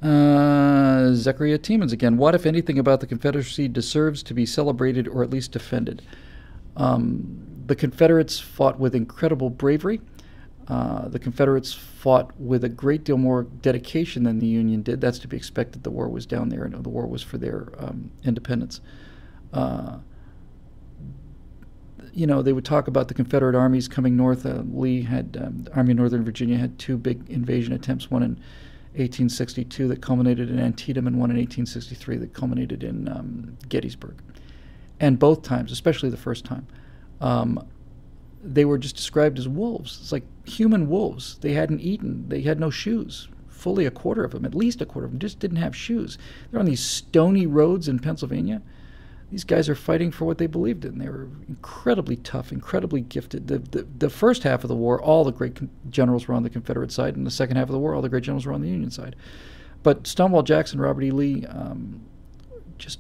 Zechariah Tiemans again. What, if anything, about the Confederacy deserves to be celebrated or at least defended? The Confederates fought with incredible bravery. The Confederates fought with a great deal more dedication than the Union did. That's to be expected. The war was down there, and the war was for their independence. They would talk about the Confederate armies coming north. Lee had, Army of Northern Virginia had two big invasion attempts, one in 1862 that culminated in Antietam, and one in 1863 that culminated in Gettysburg. And both times, especially the first time, they were just described as wolves. It's like human wolves. They hadn't eaten. They had no shoes. Fully a quarter of them, at least a quarter of them, just didn't have shoes. They're on these stony roads in Pennsylvania. These guys are fighting for what they believed in. They were incredibly tough, incredibly gifted. The first half of the war, all the great generals were on the Confederate side, and the second half of the war, all the great generals were on the Union side. But Stonewall Jackson, Robert E. Lee, just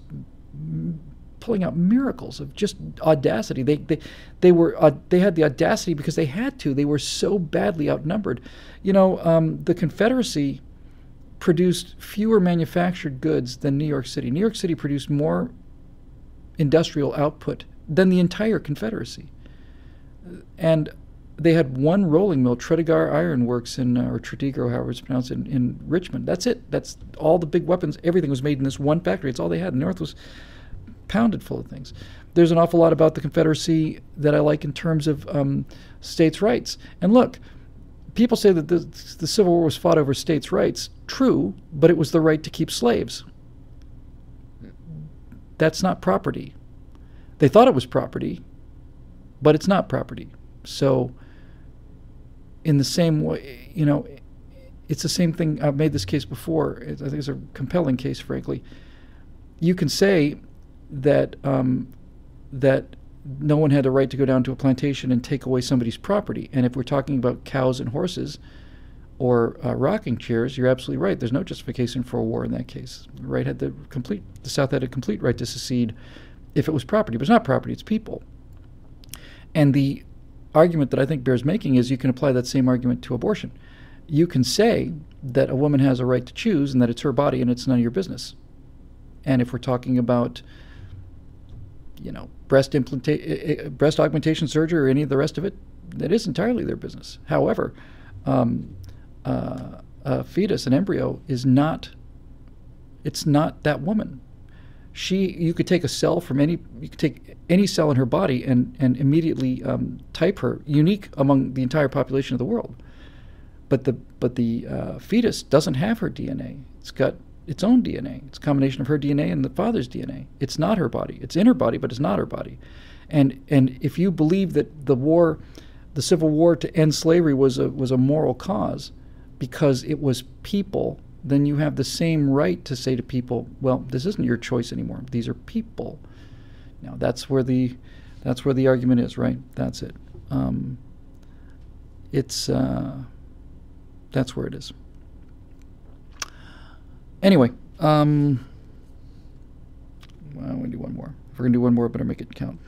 pulling out miracles of just audacity. They had the audacity because they had to. They were so badly outnumbered. The Confederacy produced fewer manufactured goods than New York City. New York City produced more industrial output than the entire Confederacy. And they had one rolling mill, Tredegar Iron Works, or Tredegar, however it's pronounced, in Richmond. That's it. That's all the big weapons. Everything was made in this one factory. It's all they had. The North was pounded full of things. There's an awful lot about the Confederacy that I like in terms of states' rights. And look, people say that the Civil War was fought over states' rights. True, but it was the right to keep slaves. That's not property. They thought it was property, but it's not property. So in the same way, it's the same thing. I've made this case before. I think it's a compelling case, frankly. You can say that that no one had the right to go down to a plantation and take away somebody's property. And if we're talking about cows and horses or rocking chairs, you're absolutely right. There's no justification for a war in that case. The South had a complete right to secede if it was property, but it's not property, it's people. And the argument that I think bears making is you can apply that same argument to abortion. You can say that a woman has a right to choose and that it's her body and it's none of your business. And if we're talking about, breast augmentation surgery or any of the rest of it, that is entirely their business. However, a fetus, an embryo, it's not that woman. You could take a cell you could take any cell in her body and immediately type her unique among the entire population of the world. But the fetus doesn't have her DNA. It's got its own DNA. It's a combination of her DNA and the father's DNA. It's not her body. It's in her body, but it's not her body. And if you believe that the Civil War to end slavery was a moral cause because it was people, then you have the same right to say to people, well, this isn't your choice anymore. These are people. Now that's where the argument is, right? That's it. That's where it is. Anyway, well, I'm going to do one more. If we're going to do one more, I better make it count.